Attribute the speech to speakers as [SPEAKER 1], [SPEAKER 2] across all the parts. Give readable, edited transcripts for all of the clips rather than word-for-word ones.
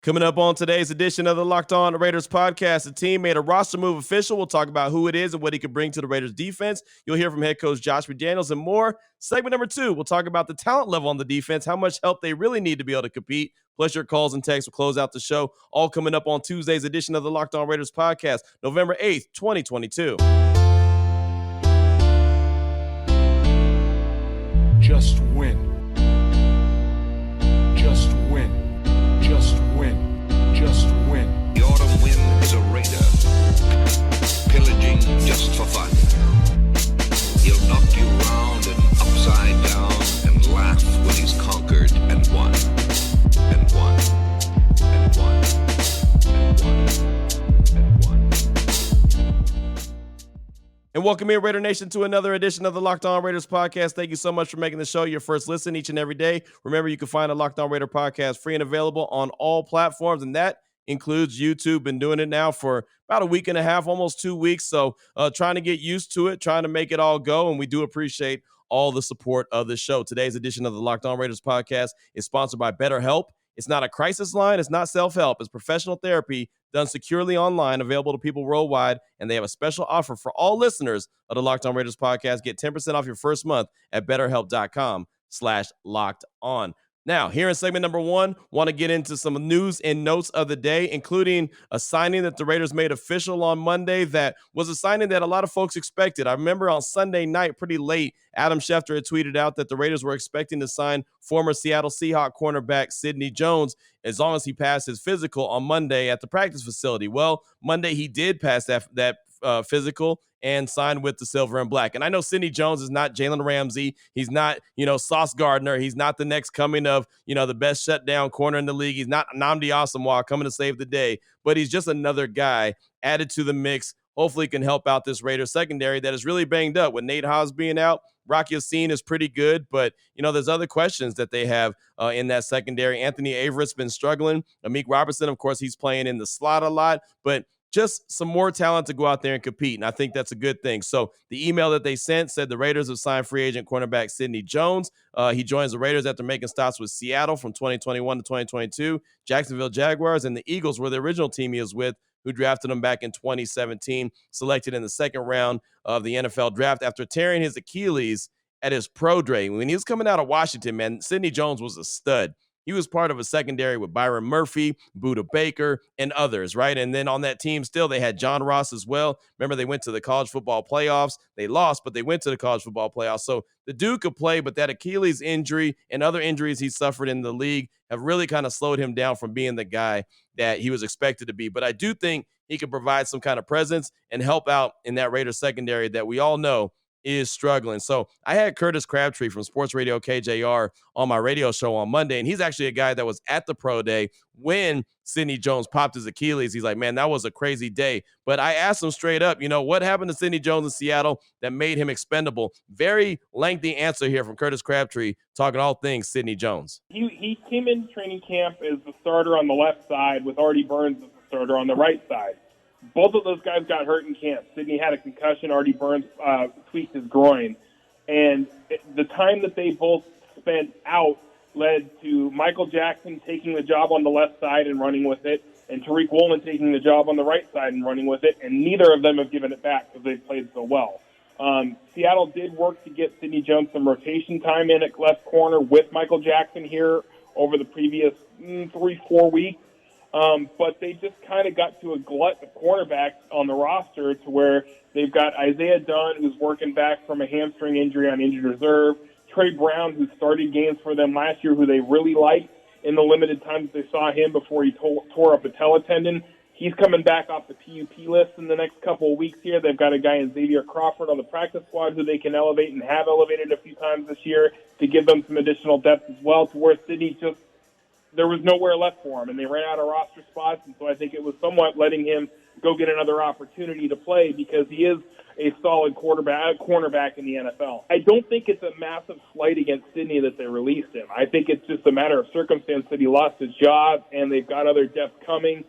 [SPEAKER 1] Coming up on today's edition of the Locked On Raiders podcast, the team made a roster move official. We'll talk about who it is and what he could bring to the Raiders defense. You'll hear from head coach Josh McDaniels and more. Segment number 2, we'll talk about the talent level on the defense, how much help they really need to be able to compete. Plus your calls and texts will close out the show. All coming up on Tuesday's edition of the Locked On Raiders podcast, November 8th, 2022.
[SPEAKER 2] Just win. Just win. Just win. Just win.
[SPEAKER 3] The autumn wind is a raider, pillaging just for fun. He'll knock you round and upside down and laugh when he's conquered and won. And won. And won. And won. And won.
[SPEAKER 1] And welcome in, Raider Nation, to another edition of the Locked On Raiders podcast. Thank you so much for making the show your first listen each and every day. Remember, you can find a Locked On Raider podcast free and available on all platforms, and that includes YouTube. Been doing it now for about a week and a half, almost 2 weeks. So trying to get used to it, trying to make it all go, and we do appreciate all the support of the show. Today's edition of the Locked On Raiders podcast is sponsored by BetterHelp. It's not a crisis line. It's not self-help. It's professional therapy done securely online, available to people worldwide, and they have a special offer for all listeners of the Locked On Raiders podcast. Get 10% off your first month at BetterHelp.com/LockedOn. Now, here in segment number 1, want to get into some news and notes of the day, including a signing that the Raiders made official on Monday that was a signing that a lot of folks expected. I remember on Sunday night, pretty late, Adam Schefter had tweeted out that the Raiders were expecting to sign former Seattle Seahawks cornerback Sidney Jones as long as he passed his physical on Monday at the practice facility. Well, Monday he did pass that physical and signed with the Silver and Black. And I know Sidney Jones is not Jalen Ramsey. He's not, Sauce Gardner. He's not the next coming of, the best shutdown corner in the league. He's not Nnamdi Asomugha coming to save the day, but he's just another guy added to the mix. Hopefully can help out this Raiders secondary that is really banged up with Nate Haas being out. Rocky Yassin is pretty good, but, there's other questions that they have in that secondary. Anthony Averett's been struggling. Amik Robertson, of course, he's playing in the slot a lot, but just some more talent to go out there and compete, and I think that's a good thing. So the email that they sent said the Raiders have signed free agent cornerback Sidney Jones. He joins the Raiders after making stops with Seattle from 2021 to 2022, Jacksonville Jaguars, and the Eagles were the original team he was with, who drafted him back in 2017, selected in the second round of the NFL draft after tearing his Achilles at his pro day. When he was coming out of Washington, man, Sidney Jones was a stud. He was part of a secondary with Byron Murphy, Budda Baker, and others, right? And then on that team still, they had John Ross as well. Remember, they went to the college football playoffs. They lost, but they went to the college football playoffs. So the dude could play, but that Achilles injury and other injuries he suffered in the league have really kind of slowed him down from being the guy that he was expected to be. But I do think he could provide some kind of presence and help out in that Raiders secondary that we all know is struggling. So I had Curtis Crabtree from Sports Radio KJR on my radio show on Monday, and he's actually a guy that was at the pro day when Sidney Jones popped his Achilles. He's like, man, that was a crazy day. But I asked him straight up, what happened to Sidney Jones in Seattle that made him expendable? Very lengthy answer here from Curtis Crabtree, talking all things Sidney Jones.
[SPEAKER 4] He came in training camp as the starter on the left side with Artie Burns as the starter on the right side. Both of those guys got hurt in camp. Sidney had a concussion. Artie Burns tweaked his groin. And the time that they both spent out led to Michael Jackson taking the job on the left side and running with it, and Tariq Woolen taking the job on the right side and running with it, and neither of them have given it back because they've played so well. Seattle did work to get Sidney Jones some rotation time in at left corner with Michael Jackson here over the previous 3-4 weeks. But they just kind of got to a glut of cornerbacks on the roster to where they've got Isaiah Dunn, who's working back from a hamstring injury on injured reserve, Trey Brown, who started games for them last year, who they really liked in the limited times they saw him before he tore up a patella tendon. He's coming back off the PUP list in the next couple of weeks here. They've got a guy in Xavier Crawford on the practice squad who they can elevate and have elevated a few times this year to give them some additional depth as well, to where Sidney just there was nowhere left for him, and they ran out of roster spots, and so I think it was somewhat letting him go get another opportunity to play because he is a solid cornerback in the NFL. I don't think it's a massive slight against Sidney that they released him. I think it's just a matter of circumstance that he lost his job, and they've got other depth coming.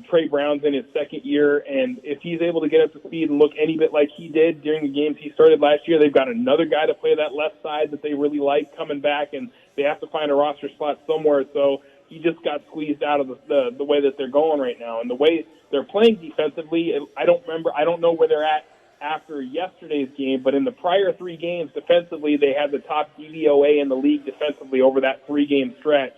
[SPEAKER 4] Trey Brown's in his second year, and if he's able to get up to speed and look any bit like he did during the games he started last year, they've got another guy to play that left side that they really like coming back, and they have to find a roster spot somewhere. So he just got squeezed out of the way that they're going right now. And the way they're playing defensively, I don't know where they're at after yesterday's game, but in the prior 3 games defensively, they had the top DVOA in the league defensively over that 3-game stretch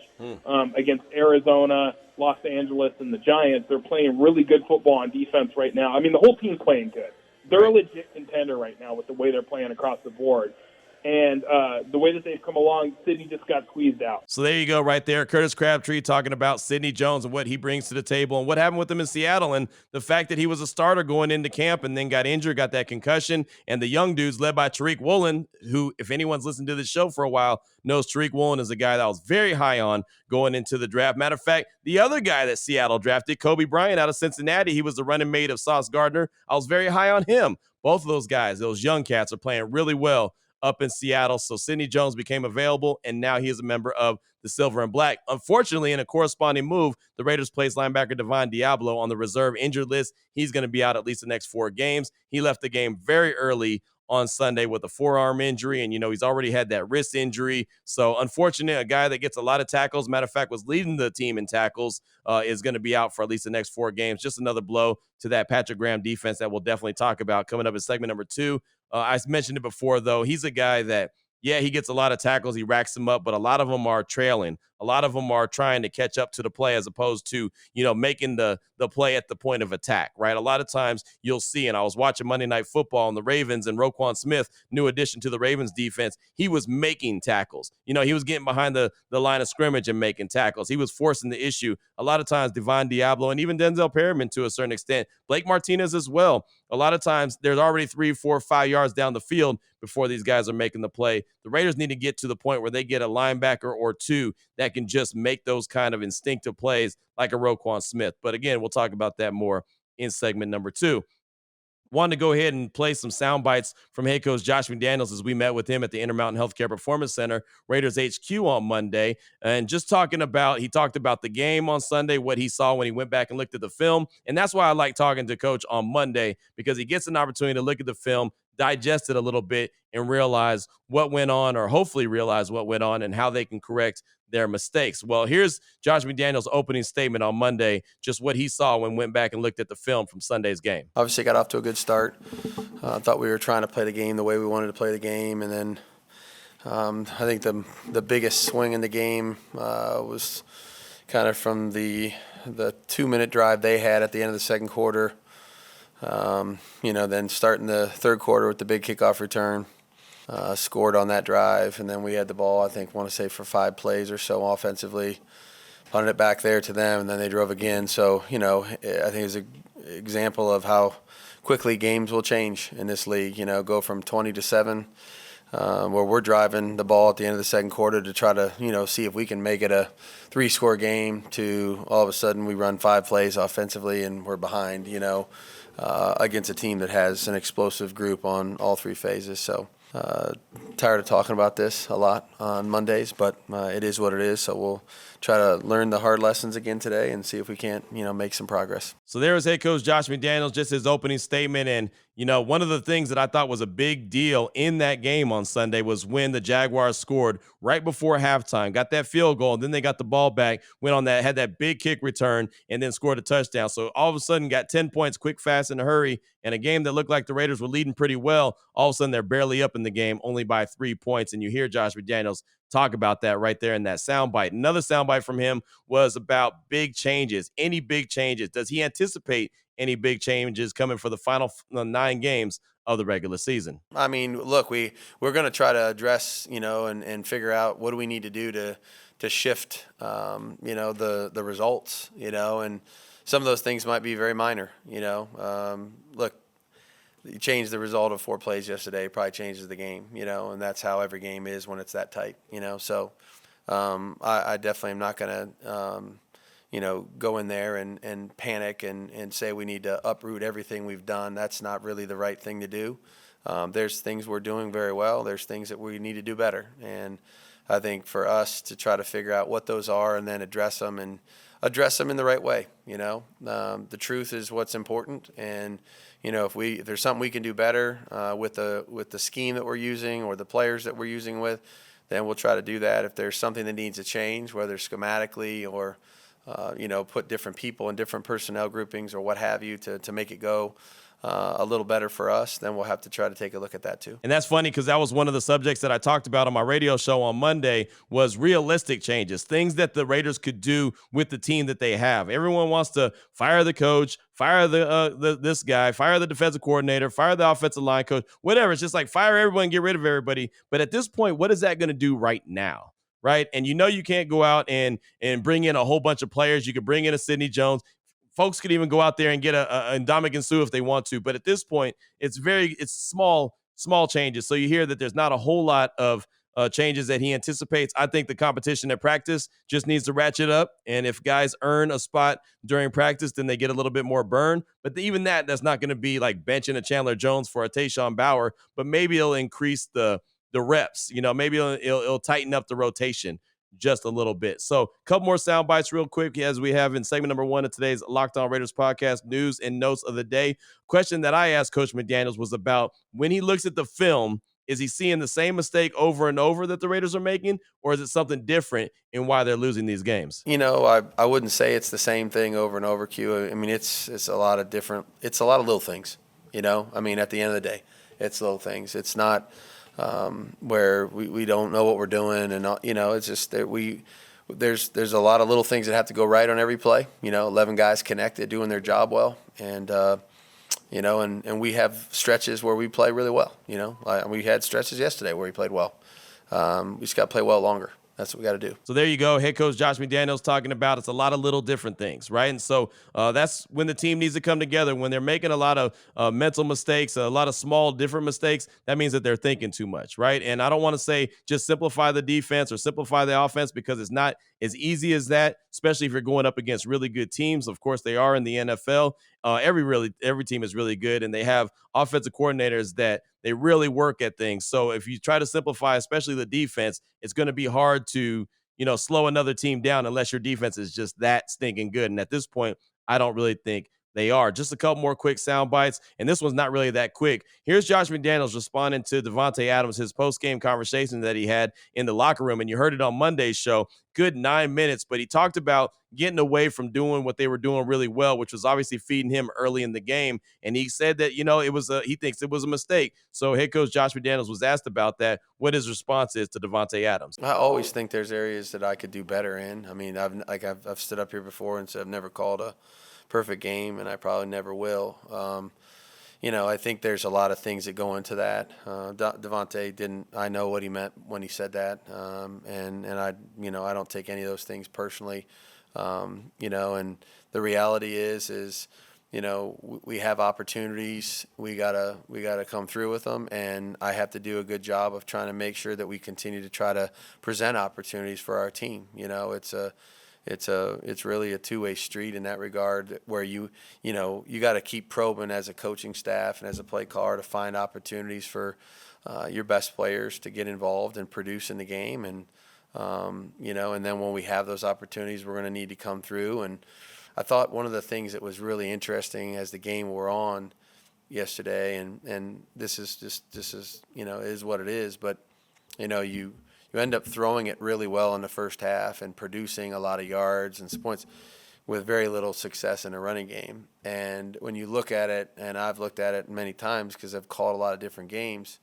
[SPEAKER 4] against Arizona, Los Angeles, and the Giants. They're playing really good football on defense right now. I mean, the whole team's playing good. They're a legit contender right now with the way they're playing across the board. And the way that they've come along, Sydney just got squeezed out.
[SPEAKER 1] So there you go right there. Curtis Crabtree talking about Sidney Jones and what he brings to the table and what happened with him in Seattle and the fact that he was a starter going into camp and then got injured, got that concussion. And the young dudes led by Tariq Woolen, who, if anyone's listened to this show for a while, knows Tariq Woolen is a guy that I was very high on going into the draft. Matter of fact, the other guy that Seattle drafted, Kobe Bryant out of Cincinnati, he was the running mate of Sauce Gardner. I was very high on him. Both of those guys, those young cats, are playing really well up in Seattle. So Sidney Jones became available, and now he is a member of the Silver and Black. Unfortunately, in a corresponding move, the Raiders placed linebacker Divine Diablo on the reserve injured list. He's going to be out at least the next 4 games. He left the game very early on Sunday with a forearm injury, and he's already had that wrist injury. So unfortunate, a guy that gets a lot of tackles, matter of fact was leading the team in tackles, is going to be out for at least the next 4 games. Just another blow to that Patrick Graham defense that we'll definitely talk about coming up in segment number 2. I mentioned it before, though. He's a guy that, he gets a lot of tackles. He racks them up, but a lot of them are trailing. A lot of them are trying to catch up to the play as opposed to, making the play at the point of attack, right? A lot of times you'll see, and I was watching Monday Night Football and the Ravens and Roquan Smith, new addition to the Ravens defense, he was making tackles. He was getting behind the line of scrimmage and making tackles. He was forcing the issue. A lot of times Divine Diablo and even Denzel Perryman to a certain extent, Blake Martinez as well. A lot of times there's already 3, 4, 5 yards down the field before these guys are making the play. The Raiders need to get to the point where they get a linebacker or 2 that can just make those kind of instinctive plays like a Roquan Smith. But again, we'll talk about that more in segment number 2. Wanted to go ahead and play some sound bites from head coach Josh McDaniels as we met with him at the Intermountain Healthcare Performance Center, Raiders HQ, on Monday. And just he talked about the game on Sunday, what he saw when he went back and looked at the film. And that's why I like talking to Coach on Monday, because he gets an opportunity to look at the film, digest it a little bit, and realize what went on, or hopefully realize what went on and how they can correct their mistakes. Well, here's Josh McDaniels' opening statement on Monday, just what he saw when went back and looked at the film from Sunday's game.
[SPEAKER 5] Obviously got off to a good start. Thought we were trying to play the game the way we wanted to play the game, and then I think the biggest swing in the game was kind of from the 2-minute drive they had at the end of the second quarter. Then starting the third quarter with the big kickoff return, scored on that drive, and then we had the ball, I want to say for 5 plays or so offensively, punted it back there to them, and then they drove again. So, I think it's an example of how quickly games will change in this league, go from 20-7, where we're driving the ball at the end of the second quarter to try to, see if we can make it a 3-score game, to all of a sudden we run 5 plays offensively and we're behind, against a team that has an explosive group on all 3 phases. So tired of talking about this a lot on Mondays, but it is what it is. So we'll try to learn the hard lessons again today and see if we can't, make some progress.
[SPEAKER 1] So there was head coach Josh McDaniels, just his opening statement. And, one of the things that I thought was a big deal in that game on Sunday was when the Jaguars scored right before halftime, got that field goal, and then they got the ball back, had that big kick return, and then scored a touchdown. So all of a sudden got 10 points quick, fast, in a hurry, and a game that looked like the Raiders were leading pretty well. All of a sudden they're barely up in the game, only by 3 points. And you hear Josh McDaniels talk about that right there in that soundbite. Another soundbite from him was about big changes. Any big changes? Does he anticipate any big changes coming for the final 9 games of the regular season?
[SPEAKER 5] I mean, look, we're going to try to address, and figure out what do we need to do to shift, the results, and some of those things might be very minor, look, you changed the result of 4 plays yesterday, probably changes the game, and that's how every game is when it's that tight, so I definitely am not going to, go in there and panic and say we need to uproot everything we've done. That's not really the right thing to do. There's things we're doing very well. There's things that we need to do better. And I think for us to try to figure out what those are and then address them in the right way, the truth is what's important. And, if there's something we can do better with the scheme that we're using or the players that we're using with, then we'll try to do that. If there's something that needs to change, whether schematically or put different people in different personnel groupings or what have you to make it go a little better for us, then we'll have to try to take a look at that too.
[SPEAKER 1] And that's funny because that was one of the subjects that I talked about on my radio show on Monday was realistic changes, things that the Raiders could do with the team that they have. Everyone wants to fire the coach, fire this guy, fire the defensive coordinator, fire the offensive line coach, whatever. It's just like fire everyone, get rid of everybody. But at this point, what is that going to do right now? Right. And you can't go out and bring in a whole bunch of players. You could bring in a Sidney Jones. Folks could even go out there and get a Ndamukong Suh if they want to. But at this point, it's small changes. So you hear that there's not a whole lot of changes that he anticipates. I think the competition at practice just needs to ratchet up. And if guys earn a spot during practice, then they get a little bit more burn. But even that's not going to be like benching a Chandler Jones for a Tayshaun Bauer. But maybe it'll increase the reps. Maybe it'll tighten up the rotation just a little bit. So a couple more sound bites real quick as we have in segment number 1 of today's Locked On Raiders podcast, news and notes of the day. Question that I asked Coach McDaniels was about when he looks at the film, is he seeing the same mistake over and over that the Raiders are making, or is it something different in why they're losing these games?
[SPEAKER 5] I wouldn't say it's the same thing over and over, Q. I mean, it's a lot of little things, at the end of the day, it's little things. It's not where we don't know what we're doing, and it's just that there's a lot of little things that have to go right on every play. 11 guys connected, doing their job well, and and we have stretches where we play really well. We had stretches yesterday where we played well. We just got to play well longer. That's what we got to do.
[SPEAKER 1] So there you go. Head coach Josh McDaniels talking about it's a lot of little different things, right? And so that's when the team needs to come together. When they're making a lot of mental mistakes, a lot of small different mistakes, that means that they're thinking too much, right? And I don't want to say just simplify the defense or simplify the offense because it's not as easy as that, especially if you're going up against really good teams. Of course, they are in the NFL. Every team is really good, and they have offensive coordinators that they really work at things. So if you try to simplify, especially the defense, it's going to be hard to, slow another team down unless your defense is just that stinking good. And at this point, I don't really think they are. Just a couple more quick sound bites, and this one's not really that quick. Here's Josh McDaniels responding to Davante Adams, his post-game conversation that he had in the locker room, and you heard it on Monday's show. Good 9 minutes, but he talked about getting away from doing what they were doing really well, which was obviously feeding him early in the game. And he said that, he thinks it was a mistake. So head coach Josh McDaniels was asked about that, what his response is to Davante Adams.
[SPEAKER 5] I always think there's areas that I could do better in. I mean, I've stood up here before and said I've never called a perfect game, and I probably never will. I think there's a lot of things that go into that. Davante didn't. I know what he meant when he said that, and I don't take any of those things personally. And the reality is we have opportunities. We gotta come through with them, and I have to do a good job of trying to make sure that we continue to try to present opportunities for our team. It's really a two-way street in that regard, where you got to keep probing as a coaching staff and as a play caller to find opportunities for your best players to get involved and produce in the game, and and then when we have those opportunities, we're going to need to come through. And I thought one of the things that was really interesting as the game wore on yesterday, and this is is what it is, but you end up throwing it really well in the first half and producing a lot of yards and points with very little success in a running game. And when you look at it, and I've looked at it many times because I've called a lot of different games,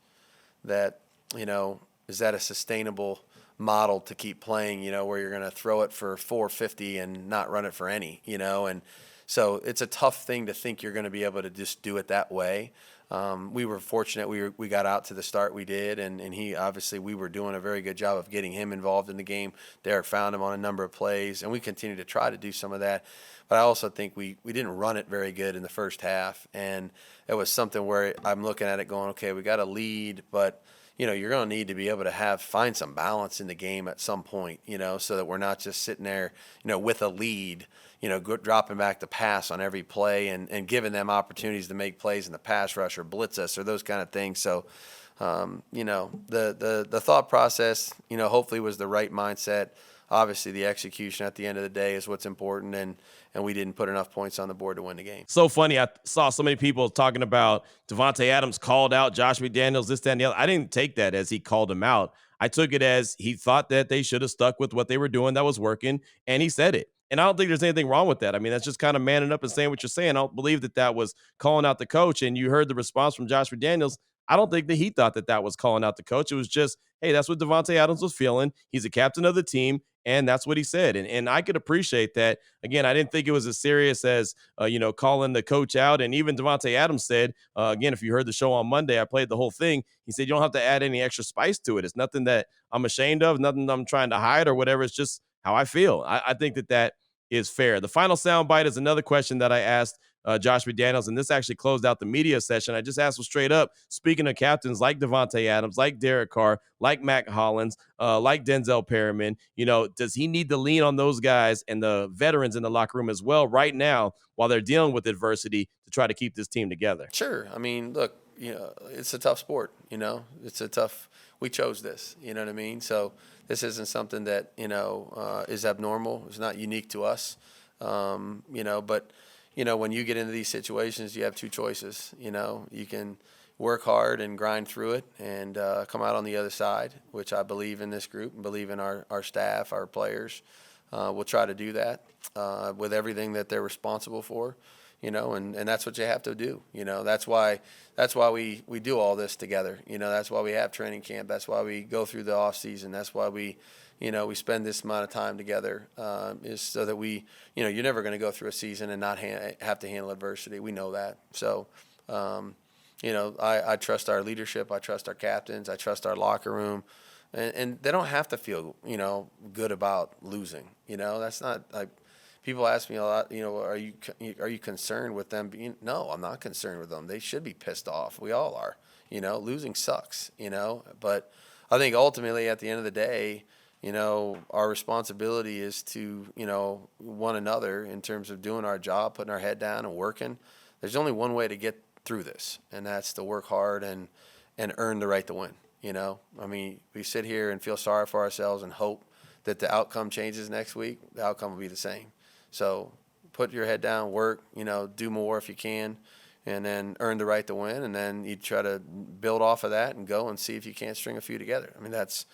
[SPEAKER 5] that, is that a sustainable model to keep playing, where you're going to throw it for 450 and not run it for any, and so it's a tough thing to think you're going to be able to just do it that way. We were fortunate we got out to the start we did, and he obviously, we were doing a very good job of getting him involved in the game. Derek found him on a number of plays, and we continue to try to do some of that. But I also think we didn't run it very good in the first half, and it was something where I'm looking at it going, okay, we got a lead, but you're going to need to be able to find some balance in the game at some point, so that we're not just sitting there, with a lead, dropping back the pass on every play and giving them opportunities to make plays in the pass rush or blitz us or those kind of things. So, the thought process, hopefully was the right mindset. obviously the execution at the end of the day is what's important, and we didn't put enough points on the board to win the game.
[SPEAKER 1] So funny. I saw so many people talking about Devontae Adams called out Josh McDaniels, this, that, and the other. I didn't take that as he called him out. I took it as he thought that they should have stuck with what they were doing that was working, and he said it. And I don't think there's anything wrong with that. I mean, that's just kind of manning up and saying what you're saying. I don't believe that that was calling out the coach. And you heard the response from Josh McDaniels. I don't think that he thought that that was calling out the coach. It was just, hey, that's what Devontae Adams was feeling. He's a captain of the team, and that's what he said. And I could appreciate that. Again, I didn't think it was as serious as calling the coach out. And even Devontae Adams said, again, if you heard the show on Monday, I played the whole thing. He said, you don't have to add any extra spice to it. It's nothing that I'm ashamed of, nothing I'm trying to hide or whatever. It's just how I feel. I think that that is fair. The final soundbite is another question that I asked Josh McDaniels, and this actually closed out the media session. I just asked him straight up, speaking of captains like Devontae Adams, like Derek Carr, like Mac Hollins, like Denzel Perriman, does he need to lean on those guys and the veterans in the locker room as well right now while they're dealing with adversity to try to keep this team together?
[SPEAKER 5] Sure. I mean, look, it's a tough sport, we chose this, you know what I mean? So this isn't something that, is abnormal. It's not unique to us, but, when you get into these situations, you have two choices. You can work hard and grind through it and come out on the other side, which I believe in this group and believe in our staff, our players. We'll try to do that with everything that they're responsible for. And that's what you have to do. That's why we do all this together. That's why we have training camp. That's why we go through the off season. That's why we spend this amount of time together, is so that you're never going to go through a season and not have to handle adversity. We know that. So, I trust our leadership. I trust our captains. I trust our locker room. And they don't have to feel, good about losing. That's not like. People ask me a lot, are you concerned with them? No, I'm not concerned with them. They should be pissed off. We all are. Losing sucks. But I think ultimately at the end of the day, our responsibility is to one another in terms of doing our job, putting our head down and working. There's only one way to get through this, and that's to work hard and earn the right to win. I mean, we sit here and feel sorry for ourselves and hope that the outcome changes next week. The outcome will be the same. So put your head down, work, do more if you can, and then earn the right to win. And then you try to build off of that and go and see if you can't string a few together. I mean, that's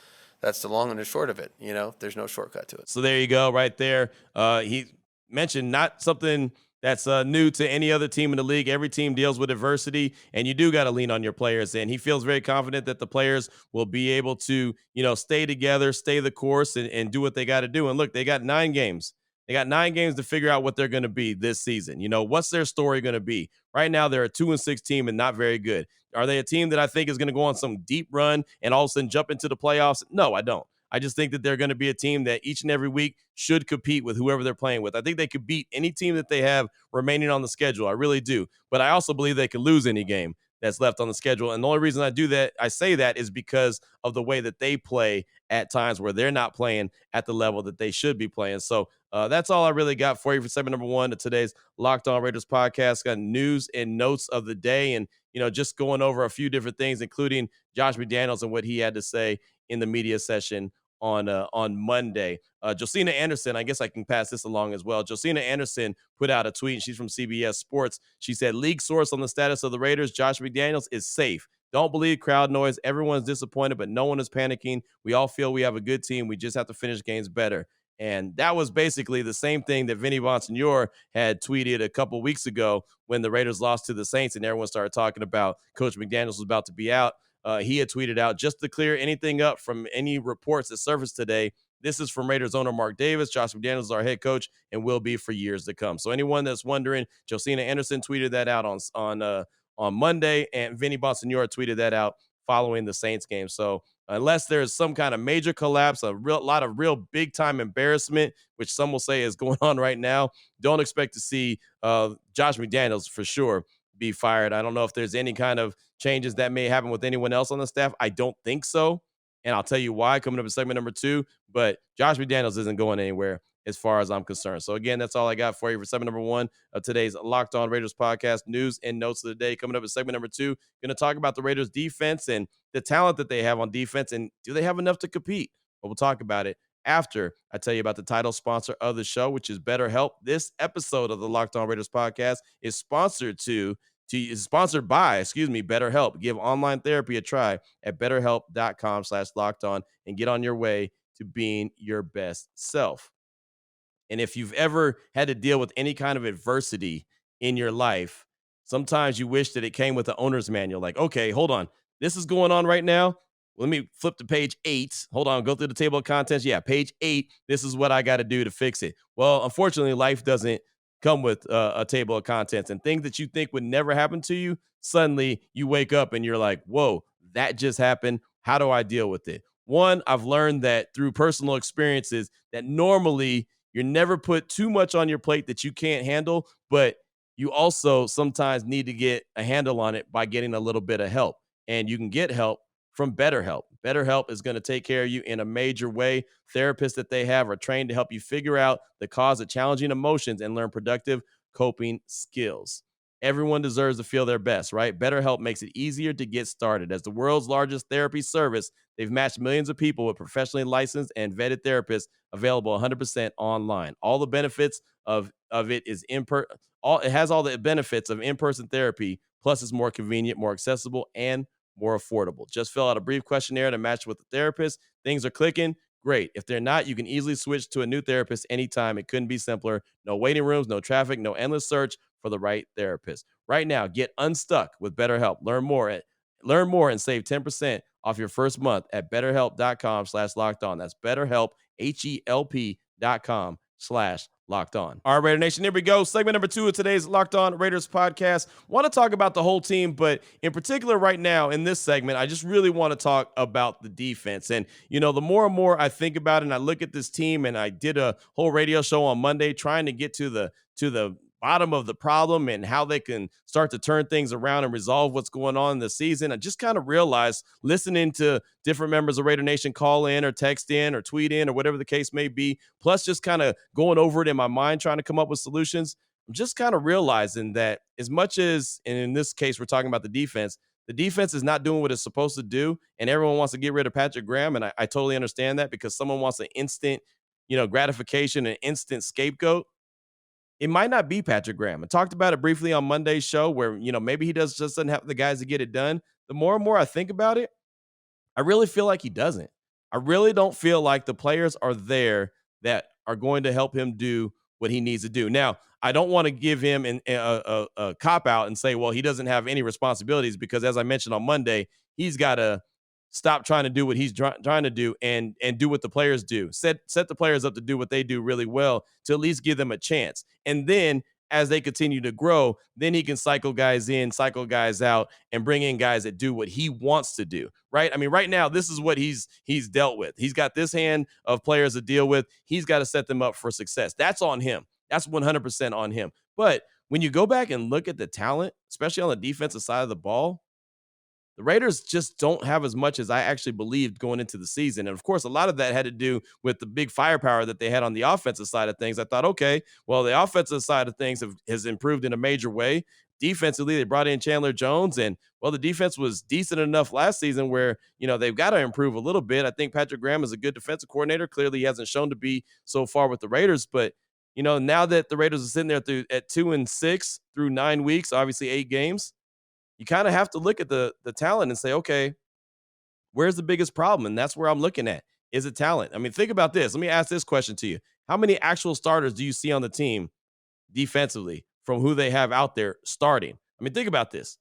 [SPEAKER 5] the long and the short of it. There's no shortcut to it.
[SPEAKER 1] So there you go right there. He mentioned not something that's new to any other team in the league. Every team deals with adversity, and you do got to lean on your players. And he feels very confident that the players will be able to, stay together, stay the course, and do what they got to do. And look, they got 9 games. They got 9 games to figure out what they're going to be this season. What's their story going to be? Right now, they're a 2-6 team and not very good. Are they a team that I think is going to go on some deep run and all of a sudden jump into the playoffs? No, I don't. I just think that they're going to be a team that each and every week should compete with whoever they're playing with. I think they could beat any team that they have remaining on the schedule. I really do. But I also believe they can lose any game that's left on the schedule. And the only reason I say that is because of the way that they play at times where they're not playing at the level that they should be playing. So that's all I really got for you for segment number 1 of today's Locked On Raiders podcast. Got news and notes of the day, and just going over a few different things, including Josh McDaniels and what he had to say in the media session on Monday. Josina Anderson, I guess I can pass this along as well. Josina Anderson put out a tweet. She's from CBS Sports. She said, league source on the status of the Raiders, Josh McDaniels is safe. Don't believe crowd noise. Everyone's disappointed, but no one is panicking. We all feel we have a good team. We just have to finish games better. And that was basically the same thing that Vinny Bonsignore had tweeted a couple weeks ago when the Raiders lost to the Saints and everyone started talking about Coach McDaniels was about to be out. He had tweeted out, just to clear anything up from any reports that surfaced today, this is from Raiders owner Mark Davis. Josh McDaniels is our head coach and will be for years to come. So anyone that's wondering, Josina Anderson tweeted that out on Monday, and Vinny Bonsignore tweeted that out following the Saints game. So unless there's some kind of major collapse, a lot of real big-time embarrassment, which some will say is going on right now, don't expect to see Josh McDaniels for sure be fired. I don't know if there's any kind of changes that may happen with anyone else on the staff. I don't think so. And I'll tell you why coming up in segment number 2. But Josh McDaniels isn't going anywhere as far as I'm concerned. So, again, that's all I got for you for segment number 1 of today's Locked On Raiders podcast, news and notes of the day. Coming up in segment number 2, going to talk about the Raiders defense and the talent that they have on defense, and do they have enough to compete? But we'll talk about it after I tell you about the title sponsor of the show, which is BetterHelp. This episode of the Locked On Raiders podcast is sponsored by, BetterHelp. Give online therapy a try at betterhelp.com/lockedon and get on your way to being your best self. And if you've ever had to deal with any kind of adversity in your life, sometimes you wish that it came with the owner's manual. Like, okay, hold on. This is going on right now. Let me flip to page 8. Hold on, go through the table of contents. Yeah, page 8. This is what I got to do to fix it. Well, unfortunately, life doesn't come with a table of contents, and things that you think would never happen to you, suddenly you wake up and you're like, whoa, that just happened. How do I deal with it? One, I've learned that through personal experiences that normally you're never put too much on your plate that you can't handle, but you also sometimes need to get a handle on it by getting a little bit of help. And you can get help from BetterHelp. BetterHelp is going to take care of you in a major way. Therapists that they have are trained to help you figure out the cause of challenging emotions and learn productive coping skills. Everyone deserves to feel their best, right? BetterHelp makes it easier to get started. As the world's largest therapy service, they've matched millions of people with professionally licensed and vetted therapists available 100% online. All the benefits of it is it has all the benefits of in-person therapy, plus it's more convenient, more accessible, and more affordable. Just fill out a brief questionnaire to match with the therapist. Things are clicking. Great. If they're not, you can easily switch to a new therapist anytime. It couldn't be simpler. No waiting rooms, no traffic, no endless search for the right therapist. Right now, get unstuck with BetterHelp. Learn more and save 10% off your first month at betterhelp.com/lockedon. That's BetterHelp, HELP.com/lockedon. All right, Raider Nation, here we go. Segment number 2 of today's Locked On Raiders podcast. Want to talk about the whole team, but in particular right now in this segment, I just really want to talk about the defense. And, the more and more I think about it and I look at this team, and I did a whole radio show on Monday trying to get to the bottom of the problem and how they can start to turn things around and resolve what's going on in the season. I just kind of realized, listening to different members of Raider Nation call in or text in or tweet in or whatever the case may be, plus just kind of going over it in my mind, trying to come up with solutions, I'm just kind of realizing that as much as, and in this case, we're talking about the defense is not doing what it's supposed to do, and everyone wants to get rid of Patrick Graham, and I totally understand that because someone wants an instant, gratification, an instant scapegoat. It might not be Patrick Graham. I talked about it briefly on Monday's show where, maybe he just doesn't have the guys to get it done. The more and more I think about it, I really feel like he doesn't. I really don't feel like the players are there that are going to help him do what he needs to do. Now, I don't want to give him a cop out and say, well, he doesn't have any responsibilities because, as I mentioned on Monday, he's got to stop trying to do what he's trying to do and do what the players do. Set the players up to do what they do really well to at least give them a chance. And then as they continue to grow, then he can cycle guys in, cycle guys out, and bring in guys that do what he wants to do, right? I mean, right now, this is what he's dealt with. He's got this hand of players to deal with. He's got to set them up for success. That's on him. That's 100% on him. But when you go back and look at the talent, especially on the defensive side of the ball, the Raiders just don't have as much as I actually believed going into the season. And of course, a lot of that had to do with the big firepower that they had on the offensive side of things. I thought, okay, well, the offensive side of things has improved in a major way. Defensively, they brought in Chandler Jones, and well, the defense was decent enough last season where, they've got to improve a little bit. I think Patrick Graham is a good defensive coordinator. Clearly, he hasn't shown to be so far with the Raiders, but now that the Raiders are sitting there at 2-6 through 9 weeks, obviously 8 games, you kind of have to look at the talent and say, okay, where's the biggest problem? And that's where I'm looking at. Is it talent? I mean, think about this. Let me ask this question to you. How many actual starters do you see on the team defensively from who they have out there starting? I mean, think about this.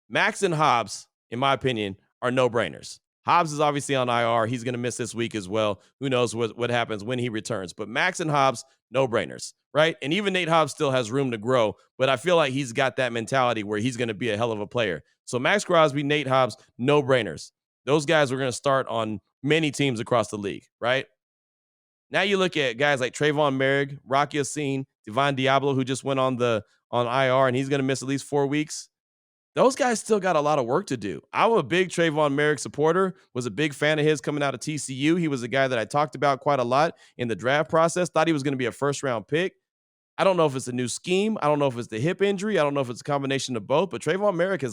[SPEAKER 1] Max and Hobbs, in my opinion, are no-brainers. Hobbs is obviously on IR. He's going to miss this week as well. Who knows what happens when he returns. But Max and Hobbs, no-brainers, right? And even Nate Hobbs still has room to grow, but I feel like he's got that mentality where he's going to be a hell of a player. So Max Crosby, Nate Hobbs, no-brainers. Those guys are going to start on many teams across the league, right? Now you look at guys like Trayvon Merrick, Rocky Yassin, Devon Diablo, who just went on IR, and he's going to miss at least 4 weeks. Those guys still got a lot of work to do. I'm a big Trayvon Merrick supporter, was a big fan of his coming out of TCU. He was a guy that I talked about quite a lot in the draft process, thought he was going to be a first-round pick. I don't know if it's a new scheme. I don't know if it's the hip injury. I don't know if it's a combination of both, but Trayvon Merrick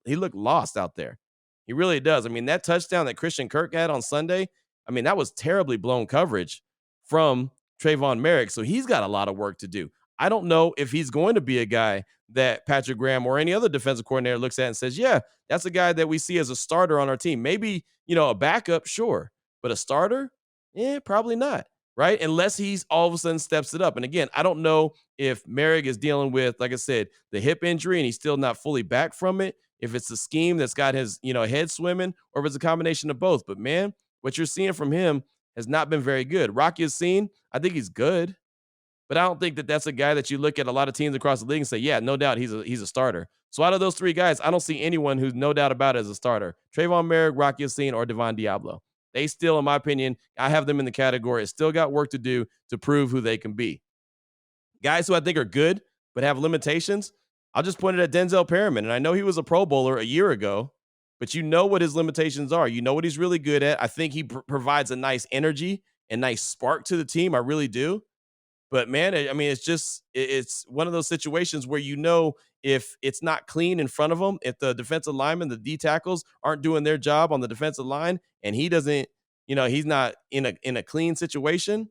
[SPEAKER 1] he looked lost out there. He really does. I mean, that touchdown that Christian Kirk had on Sunday, I mean, that was terribly blown coverage. from Trayvon Merrick. So he's got a lot of work to do. I don't know if he's going to be a guy that Patrick Graham or any other defensive coordinator looks at and says, yeah, that's a guy that we see as a starter on our team. Maybe, a backup, sure, but a starter? Probably not, right? Unless he's all of a sudden steps it up. And again, I don't know if Merrick is dealing with, like I said, the hip injury and he's still not fully back from it, if it's a scheme that's got his, head swimming, or if it's a combination of both. But man, what you're seeing from him has not been very good. Rocky Yassin, I think he's good, but I don't think that that's a guy that you look at a lot of teams across the league and say, yeah, no doubt he's a starter. So out of those three guys, I don't see anyone who's no doubt about it as a starter. Trayvon Merrick, Rocky Yassin, or Devon Diablo. They still, in my opinion, I have them in the category. It's still got work to do to prove who they can be. Guys who I think are good but have limitations, I'll just point it at Denzel Perryman. And I know he was a Pro Bowler a year ago, but you know what his limitations are. You know what he's really good at. I think he provides a nice energy and nice spark to the team. I really do. But man, I mean, it's one of those situations where if it's not clean in front of him, if the defensive linemen, the D tackles aren't doing their job on the defensive line, and he doesn't, he's not in a clean situation,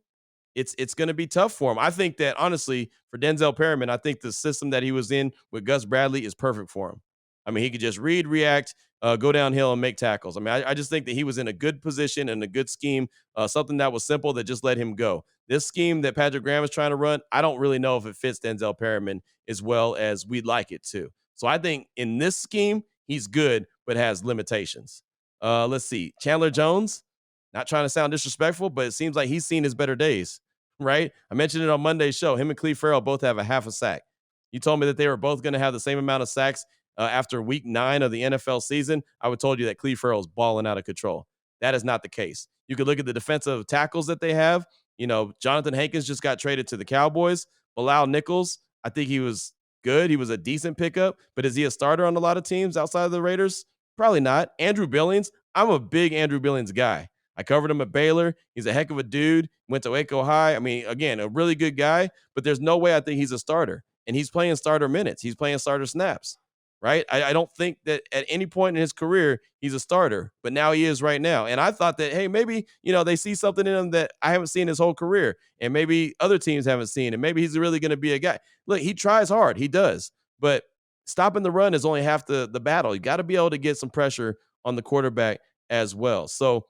[SPEAKER 1] it's going to be tough for him. I think that honestly, for Denzel Perryman, I think the system that he was in with Gus Bradley is perfect for him. I mean, he could just read, react, go downhill, and make tackles. I mean, I just think that he was in a good position and a good scheme, something that was simple that just let him go. This scheme that Patrick Graham is trying to run, I don't really know if it fits Denzel Perryman as well as we'd like it to. So I think in this scheme, he's good, but has limitations. Let's see. Chandler Jones, not trying to sound disrespectful, but it seems like he's seen his better days, right? I mentioned it on Monday's show. Him and Cleve Farrell both have a half a sack. You told me that they were both going to have the same amount of sacks after week 9 of the NFL season. I would told you that Cleve Farrell is balling out of control. That is not the case. You could look at the defensive tackles that they have. Jonathan Hankins just got traded to the Cowboys. Bilal Nichols, I think he was good. He was a decent pickup, but is he a starter on a lot of teams outside of the Raiders? Probably not. Andrew Billings, I'm a big Andrew Billings guy. I covered him at Baylor. He's a heck of a dude. Went to Waco High. I mean, again, a really good guy, but there's no way I think he's a starter. And he's playing starter minutes. He's playing starter snaps, right? I don't think that at any point in his career he's a starter, but now he is right now. And I thought that, hey, maybe, they see something in him that I haven't seen his whole career, and maybe other teams haven't seen, and maybe he's really going to be a guy. Look, he tries hard. He does. But stopping the run is only half the battle. You got to be able to get some pressure on the quarterback as well. So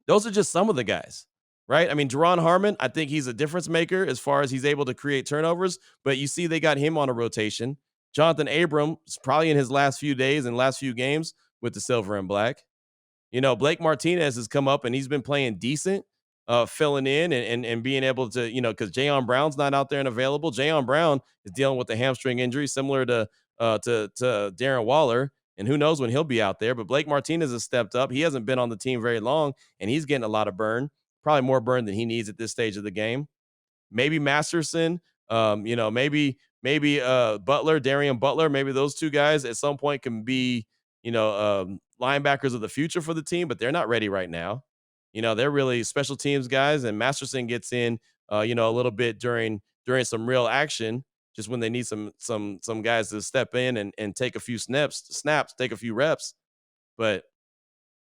[SPEAKER 1] those are just some of the guys, right? I mean, Jerron Harmon, I think he's a difference maker as far as he's able to create turnovers, but you see they got him on a rotation. Jonathan Abram is probably in his last few days and last few games with the silver and black. Blake Martinez has come up and he's been playing decent, filling in and being able to, because Jayon Brown's not out there and available. Jayon Brown is dealing with a hamstring injury similar to Darren Waller. And who knows when he'll be out there. But Blake Martinez has stepped up. He hasn't been on the team very long, and he's getting a lot of burn, probably more burn than he needs at this stage of the game. Maybe Masterson, maybe Butler, Darian Butler, maybe those two guys at some point can be, linebackers of the future for the team, but they're not ready right now. They're really special teams guys, and Masterson gets in, a little bit during some real action, just when they need some guys to step in and take a few snaps, take a few reps. But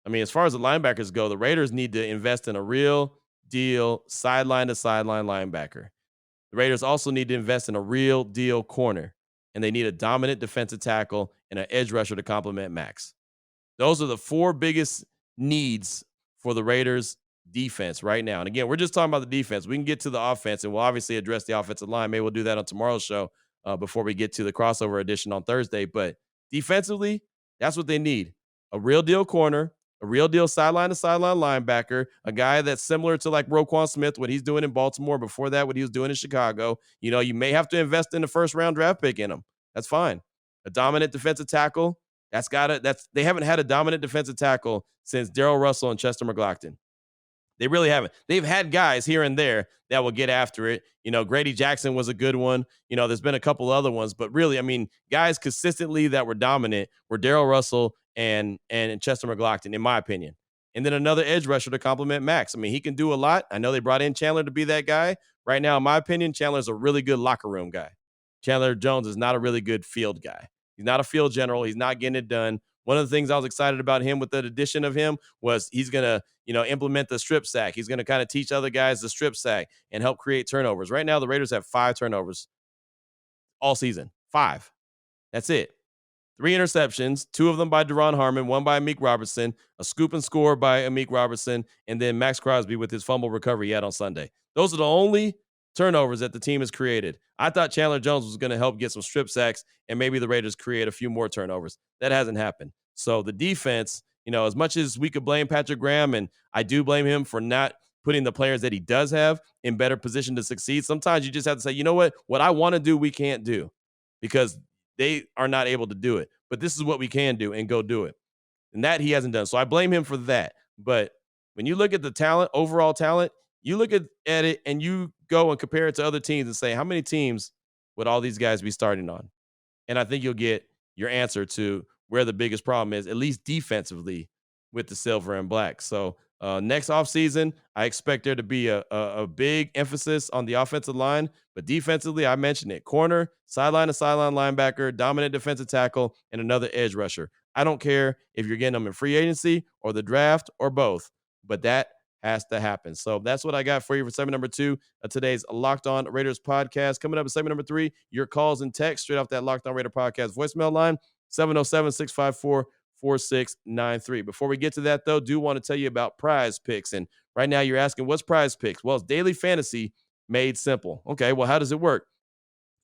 [SPEAKER 1] I mean, as far as the linebackers go, the Raiders need to invest in a real deal sideline to sideline linebacker. The Raiders also need to invest in a real deal corner, and they need a dominant defensive tackle and an edge rusher to complement Max. Those are the 4 biggest needs for the Raiders defense right now. And again, we're just talking about the defense. We can get to the offense, and we'll obviously address the offensive line. Maybe we'll do that on tomorrow's show before we get to the crossover edition on Thursday. But defensively, that's what they need. A real deal corner, a real deal sideline to sideline linebacker, a guy that's similar to like Roquan Smith, what he's doing in Baltimore. Before that, what he was doing in Chicago. You may have to invest in the first round draft pick in him. That's fine. A dominant defensive tackle. They haven't had a dominant defensive tackle since Darrell Russell and Chester McGlockton. They really haven't. They've had guys here and there that will get after it. Grady Jackson was a good one. There's been a couple other ones, but really, I mean, guys consistently that were dominant were Darrell Russell and Chester McGlockton, in my opinion. And then another edge rusher to complement Max. I mean, he can do a lot. I know they brought in Chandler to be that guy. Right now, in my opinion, Chandler's a really good locker room guy. Chandler Jones is not a really good field guy. He's not a field general. He's not getting it done One of the things I was excited about him with the addition of him was he's going to, implement the strip sack. He's going to kind of teach other guys the strip sack and help create turnovers. Right now, the Raiders have 5 turnovers all season. 5. That's it. 3 interceptions, 2 of them by Deron Harmon, 1 by Amik Robertson, a scoop and score by Amik Robertson, and then Max Crosby with his fumble recovery he had on Sunday. Those are the only turnovers that the team has created. I thought Chandler Jones was going to help get some strip sacks and maybe the Raiders create a few more turnovers. That hasn't happened. So the defense, as much as we could blame Patrick Graham, and I do blame him for not putting the players that he does have in better position to succeed, sometimes you just have to say, you know what I want to do, we can't do, because they are not able to do it. But this is what we can do, and go do it. And that he hasn't done. So I blame him for that. But when you look at the talent, overall talent, you look at it and you go and compare it to other teams and say, how many teams would all these guys be starting on? And I think you'll get your answer to where the biggest problem is, at least defensively, with the silver and black. So next offseason, I expect there to be a big emphasis on the offensive line. But defensively, I mentioned it. Corner, sideline to sideline linebacker, dominant defensive tackle, and another edge rusher. I don't care if you're getting them in free agency or the draft or both, but that has to happen. So that's what I got for you for segment number 2 of today's Locked On Raiders podcast. Coming up in segment number 3, your calls and texts straight off that Locked On Raider podcast voicemail line, 707-654-4693. Before we get to that, though, do want to tell you about Prize Picks. And right now you're asking, what's Prize Picks? Well, it's daily fantasy made simple. Okay, well, how does it work?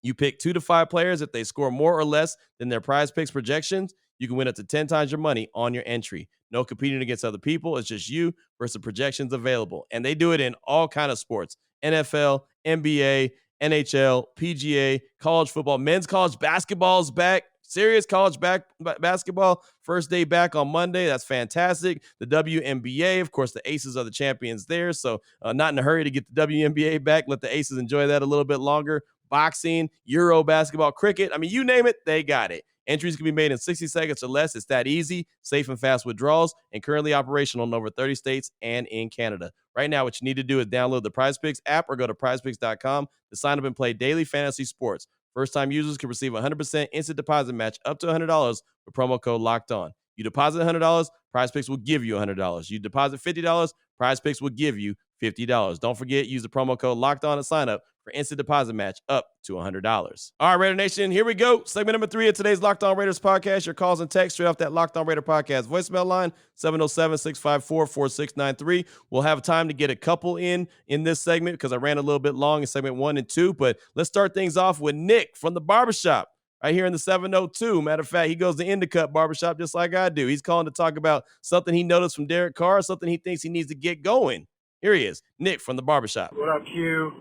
[SPEAKER 1] You pick 2 to 5 players. If they score more or less than their Prize Picks projections, you can win up to 10 times your money on your entry. No competing against other people. It's just you versus projections available. And they do it in all kinds of sports: NFL, NBA, NHL, PGA, college football, men's college basketball is back. Serious college basketball, first day back on Monday. That's fantastic. The WNBA, of course, the Aces are the champions there. So not in a hurry to get the WNBA back. Let the Aces enjoy that a little bit longer. Boxing, Euro basketball, cricket. I mean, you name it, they got it. Entries can be made in 60 seconds or less. It's that easy, safe and fast withdrawals, and currently operational in over 30 states and in Canada. Right now, what you need to do is download the PrizePicks app or go to prizepicks.com to sign up and play daily fantasy sports. First-time users can receive a 100% instant deposit match up to $100 with promo code Locked On. You deposit $100, PrizePicks will give you $100. You deposit $50, PrizePicks will give you $50. Don't forget, use the promo code Locked On at sign up for instant deposit match up to $100. All right, Raider Nation, here we go. Segment number 3 of today's Locked On Raiders podcast. Your calls and texts straight off that Locked On Raider podcast voicemail line, 707-654-4693. We'll have time to get a couple in this segment because I ran a little bit long in segment 1 and 2. But let's start things off with Nick from the barbershop right here in the 702. Matter of fact, he goes to Endicott Barbershop just like I do. He's calling to talk about something he noticed from Derek Carr, something he thinks he needs to get going. Here he is, Nick from the barbershop.
[SPEAKER 6] What up, Q?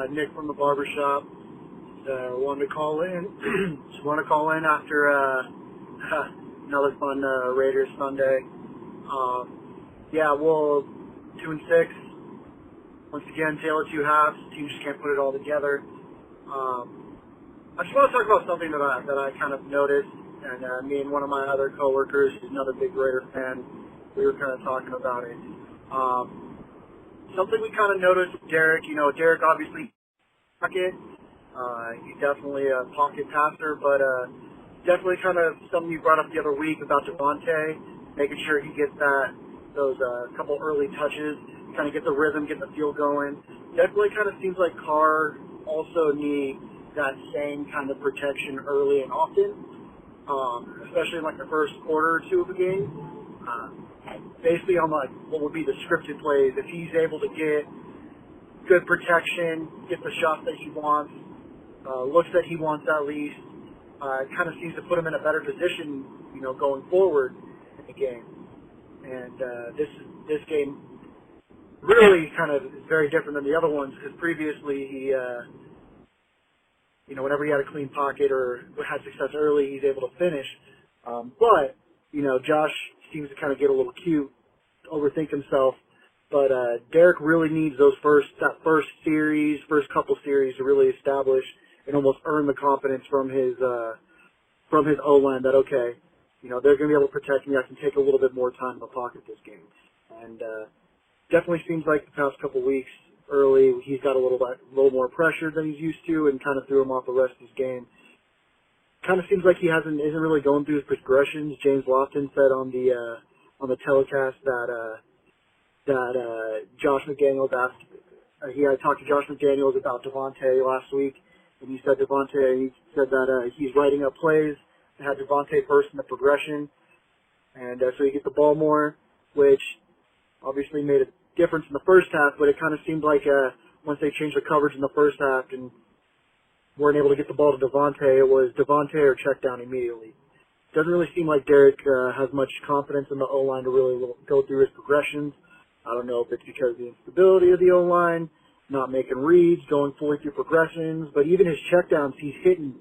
[SPEAKER 6] Nick from the barbershop. Wanted to call in. Just want to call in after another fun Raiders Sunday. Well, 2-6. Once again, tale of two halves. Team just can't put it all together. I just want to talk about something that I kind of noticed, and me and one of my other coworkers, who's another big Raider fan, we were kind of talking about it. Something we kind of noticed with Derek, Derek obviously pocket. He's definitely a pocket passer, but definitely kind of something you brought up the other week about Devontae, making sure he gets those couple early touches, kind of get the rhythm, get the feel going. Definitely kind of seems like Carr also needs that same kind of protection early and often, especially in like the first quarter or two of a game. Basically on like what would be the scripted plays, if he's able to get good protection, get the shots that he wants, looks that he wants at least, it kind of seems to put him in a better position, going forward in the game. And this game really kind of is very different than the other ones, because previously he, whenever he had a clean pocket or had success early, he's able to finish. But Josh seems to kind of get a little cute, overthink himself. But Derek really needs that first couple series to really establish and almost earn the confidence from his O-line that, okay, they're going to be able to protect me. I can take a little bit more time in the pocket this game. And definitely seems like the past couple weeks early, he's got a little more pressure than he's used to and kind of threw him off the rest of his game. kind of seems like he isn't really going through his progressions. James Lofton said on the telecast that Josh McDaniels asked. He had talked to Josh McDaniels about Devontae last week, and he said that he's writing up plays to have Devontae first in the progression, and so he gets the ball more, which obviously made a difference in the first half. But it kind of seemed like once they changed the coverage in the first half and weren't able to get the ball to Devontae, it was Devontae or check down immediately. Doesn't really seem like Derek has much confidence in the O-line to really go through his progressions. I don't know if it's because of the instability of the O-line, not making reads, going fully through progressions, but even his checkdowns, he's hitting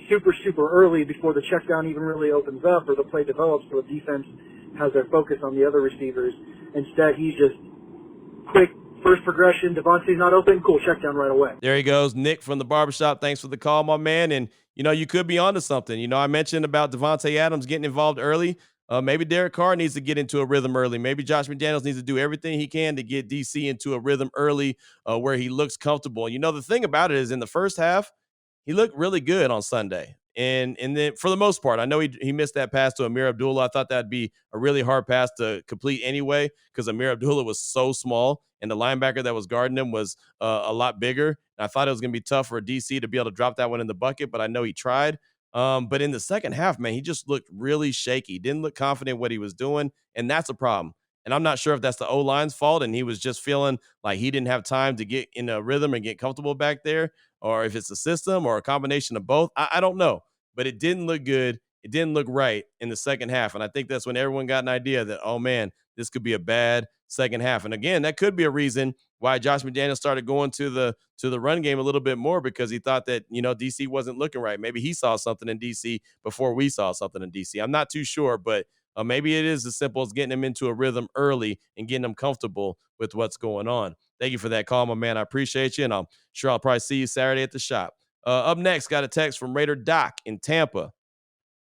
[SPEAKER 6] super, super early before the checkdown even really opens up or the play develops, so the defense has their focus on the other receivers. Instead, he's just quick, first progression, Devontae's not open, cool, checkdown right away.
[SPEAKER 1] There he goes, Nick from the barbershop. Thanks for the call, my man. And, you could be onto something. I mentioned about Devontae Adams getting involved early. Maybe Derek Carr needs to get into a rhythm early. Maybe Josh McDaniels needs to do everything he can to get DC into a rhythm early where he looks comfortable. The thing about it is in the first half, he looked really good on Sunday. And then for the most part, I know he missed that pass to Amir Abdullah. I thought that'd be a really hard pass to complete anyway because Amir Abdullah was so small and the linebacker that was guarding him was a lot bigger. And I thought it was going to be tough for DC to be able to drop that one in the bucket, but I know he tried. But in the second half, man, he just looked really shaky. Didn't look confident what he was doing, and that's a problem. And I'm not sure if that's the O-line's fault and he was just feeling like he didn't have time to get in a rhythm and get comfortable back there, or if it's the system or a combination of both. I don't know. But it didn't look good. It didn't look right in the second half. And I think that's when everyone got an idea that, oh, man, this could be a bad second half. And, again, that could be a reason why Josh McDaniels started going to the run game a little bit more because he thought that, DC wasn't looking right. Maybe he saw something in DC before we saw something in DC. I'm not too sure, but maybe it is as simple as getting him into a rhythm early and getting him comfortable with what's going on. Thank you for that call, my man. I appreciate you, and I'm sure I'll probably see you Saturday at the shop. Up next, got a text from Raider Doc in Tampa.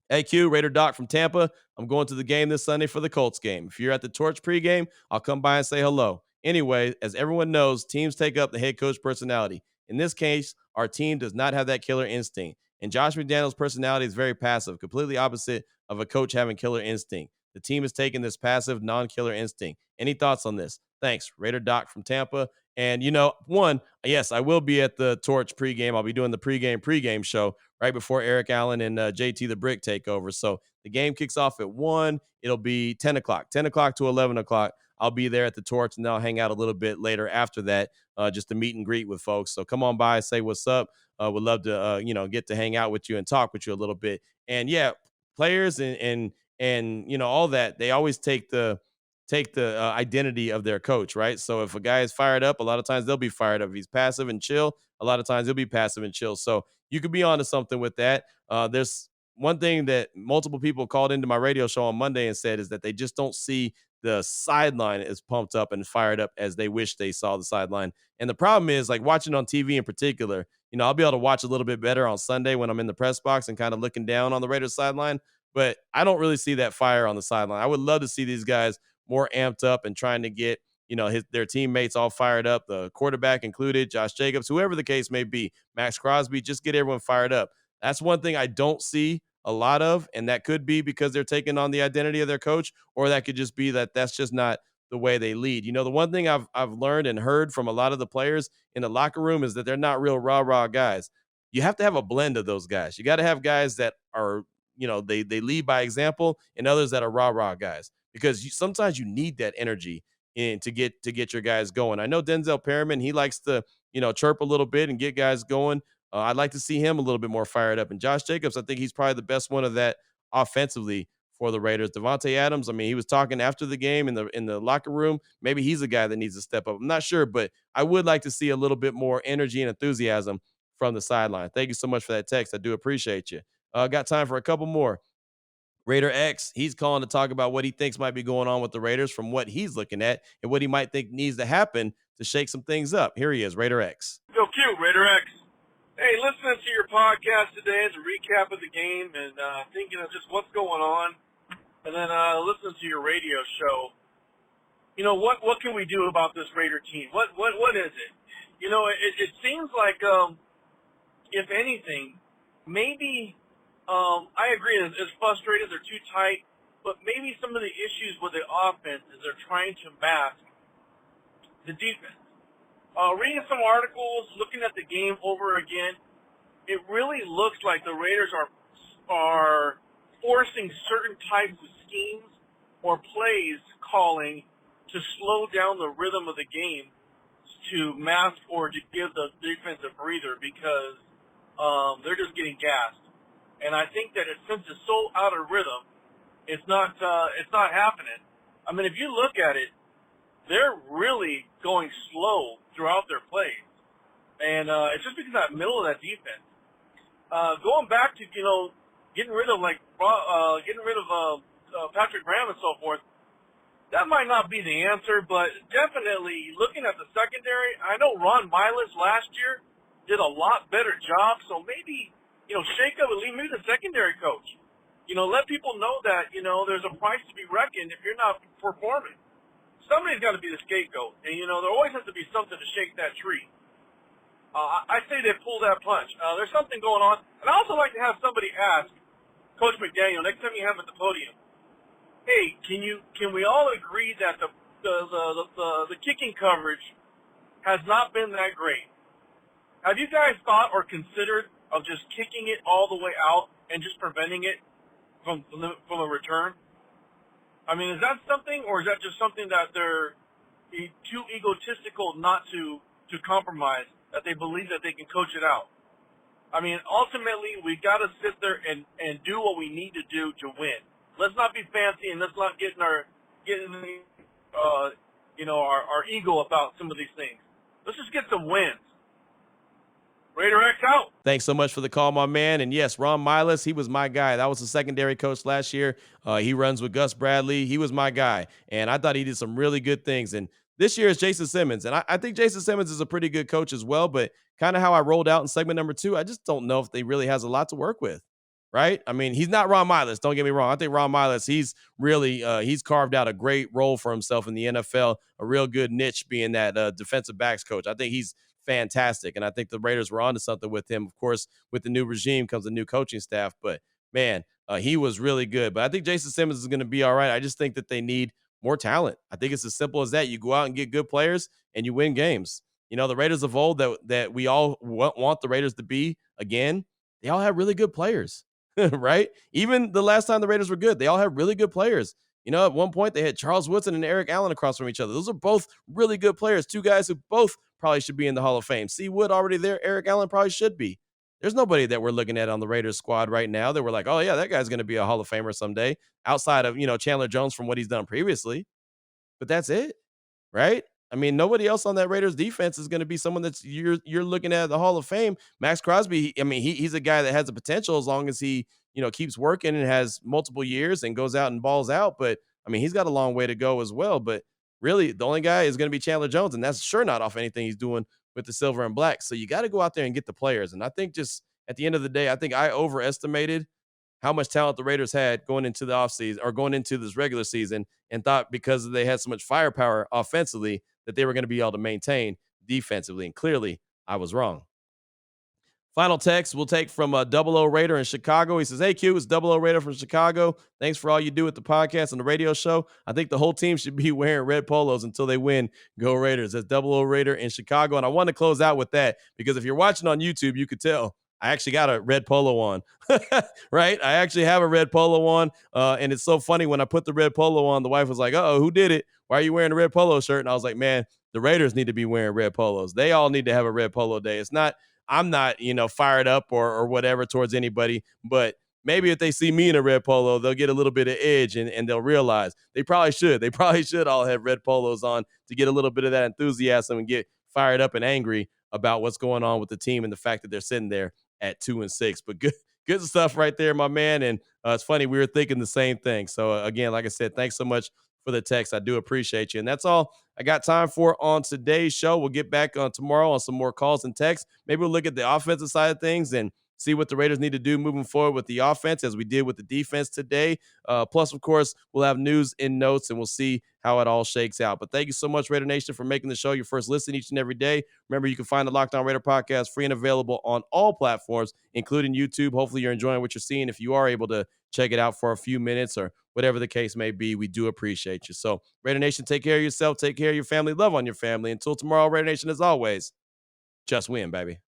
[SPEAKER 1] Hey, Q, Raider Doc from Tampa. I'm going to the game this Sunday for the Colts game. If you're at the Torch pregame, I'll come by and say hello. Anyway, as everyone knows, teams take up the head coach personality. In this case, our team does not have that killer instinct. And Josh McDaniels' personality is very passive, completely opposite of a coach having killer instinct. The team is taking this passive, non-killer instinct. Any thoughts on this? Thanks, Raider Doc from Tampa. And, one, yes, I will be at the Torch pregame. I'll be doing the pregame show right before Eric Allen and JT the Brick take over. So the game kicks off at 1. It'll be 10 o'clock to 11 o'clock. I'll be there at the Torch, and then I'll hang out a little bit later after that just to meet and greet with folks. So come on by, say what's up. Would love to, get to hang out with you and talk with you a little bit. And, yeah, players and all that, they always take the identity of their coach, right? So if a guy is fired up, a lot of times they'll be fired up. If he's passive and chill, a lot of times he'll be passive and chill. So you could be onto something with that. There's one thing that multiple people called into my radio show on Monday and said is that they just don't see the sideline as pumped up and fired up as they wish they saw the sideline. And the problem is, like, watching on TV in particular, I'll be able to watch a little bit better on Sunday when I'm in the press box and kind of looking down on the Raiders sideline. But I don't really see that fire on the sideline. I would love to see these guys more amped up and trying to get, their teammates all fired up, the quarterback included, Josh Jacobs, whoever the case may be, Max Crosby, just get everyone fired up. That's one thing I don't see a lot of, and that could be because they're taking on the identity of their coach, or that could just be that that's just not the way they lead. The one thing I've learned and heard from a lot of the players in the locker room is that they're not real rah-rah guys. You have to have a blend of those guys. You got to have guys that are, they lead by example, and others that are rah-rah guys, because sometimes you need that energy to get your guys going. I know Denzel Perryman, he likes to, chirp a little bit and get guys going. I'd like to see him a little bit more fired up. And Josh Jacobs, I think he's probably the best one of that offensively for the Raiders. Devontae Adams, I mean, he was talking after the game in the locker room. Maybe he's a guy that needs to step up. I'm not sure, but I would like to see a little bit more energy and enthusiasm from the sideline. Thank you so much for that text. I do appreciate you. Got time for a couple more. Raider X, he's calling to talk about what he thinks might be going on with the Raiders from what he's looking at and what he might think needs to happen to shake some things up. Here he is, Raider X.
[SPEAKER 7] Yo, Q, Raider X. Hey, listening to your podcast today as a recap of the game and thinking of just what's going on, and then listening to your radio show. What can we do about this Raider team? What is it? It seems like, if anything, maybe I agree. It's frustrating. They're too tight. But maybe some of the issues with the offense is they're trying to mask the defense. Reading some articles, looking at the game over again, it really looks like the Raiders are forcing certain types of schemes or plays calling to slow down the rhythm of the game to mask or to give the defense a breather because they're just getting gassed. And I think that since it's so out of rhythm, it's not happening. I mean, if you look at it, they're really going slow throughout their plays, and it's just because of that middle of that defense. Going back to getting rid of Patrick Graham and so forth, that might not be the answer, but definitely looking at the secondary, I know Ron Miles last year did a lot better job, so maybe shake up and leave me the secondary coach. Let people know that there's a price to be reckoned if you're not performing. Somebody's got to be the scapegoat, and there always has to be something to shake that tree. I say they pull that punch. There's something going on, and I also like to have somebody ask Coach McDaniel next time you have him at the podium. Hey, can we all agree that the kicking coverage has not been that great? Have you guys thought or considered of just kicking it all the way out and just preventing it from a return? I mean, is that something, or is that just something that they're too egotistical not to compromise, that they believe that they can coach it out? I mean, ultimately, we got to sit there and do what we need to do to win. Let's not be fancy, and let's not get our ego about some of these things. Let's just get some wins. Raider X out.
[SPEAKER 1] Thanks so much for the call, my man. And yes, Ron Miles, he was my guy. That was the secondary coach last year. He runs with Gus Bradley. He was my guy. And I thought he did some really good things. And this year is Jason Simmons. And I think Jason Simmons is a pretty good coach as well. But kind of how I rolled out in segment number 2, I just don't know if they really has a lot to work with. Right? I mean, he's not Ron Miles. Don't get me wrong. I think Ron Miles, he's really he's carved out a great role for himself in the NFL, a real good niche being that defensive backs coach. I think he's fantastic. And I think the Raiders were onto something with him. Of course, with the new regime comes a new coaching staff. But, man, he was really good. But I think Jason Simmons is going to be all right. I just think that they need more talent. I think it's as simple as that. You go out and get good players, and you win games. The Raiders of old that we all want the Raiders to be, again, they all have really good players. Right? Even the last time the Raiders were good, they all have really good players. At one point they had Charles Woodson and Eric Allen across from each other. Those are both really good players. Two guys who both probably should be in the Hall of Fame. C. Wood already there. Eric Allen probably should be. There's nobody that we're looking at on the Raiders squad right now that we're like, oh yeah, that guy's going to be a Hall of Famer someday, outside of, Chandler Jones from what he's done previously. But that's it. Right? I mean, nobody else on that Raiders defense is going to be someone that's you're looking at the Hall of Fame. Max Crosby, he's a guy that has the potential as long as he, keeps working and has multiple years and goes out and balls out. But he's got a long way to go as well. But really, the only guy is going to be Chandler Jones, and that's sure not off anything he's doing with the silver and black. So you got to go out there and get the players. And I think just at the end of the day, I think I overestimated how much talent the Raiders had going into the offseason or going into this regular season, and thought because they had so much firepower offensively that they were going to be able to maintain defensively. And clearly I was wrong. Final text we'll take from Double O Raider in Chicago. He says, hey, Q, it's Double O Raider from Chicago. Thanks for all you do with the podcast and the radio show. I think the whole team should be wearing red polos until they win. Go Raiders. That's Double O Raider in Chicago. And I want to close out with that because if you're watching on YouTube, you could tell I actually got a red polo on, right? I actually have a red polo on. And it's so funny when I put the red polo on, the wife was like, uh-oh, who did it? Why are you wearing a red polo shirt? And I was like, man, the Raiders need to be wearing red polos. They all need to have a red polo day. I'm not, fired up or whatever towards anybody, but maybe if they see me in a red polo, they'll get a little bit of edge and they'll realize they probably should. They probably should all have red polos on to get a little bit of that enthusiasm and get fired up and angry about what's going on with the team and the fact that they're sitting there at 2-6. But good stuff right there, my man. And it's funny, we were thinking the same thing. So again, like I said, thanks so much for the text. I do appreciate you. And that's all I got time for on today's show. We'll get back on tomorrow on some more calls and texts. Maybe we'll look at the offensive side of things and see what the Raiders need to do moving forward with the offense, as we did with the defense today. Plus, of course, we'll have news and notes, and we'll see how it all shakes out. But thank you so much, Raider Nation, for making the show your first listen each and every day. Remember, you can find the Locked On Raider podcast free and available on all platforms, including YouTube. Hopefully, you're enjoying what you're seeing. If you are able to check it out for a few minutes or whatever the case may be, we do appreciate you. So, Raider Nation, take care of yourself, take care of your family, love on your family. Until tomorrow, Raider Nation, as always, just win, baby.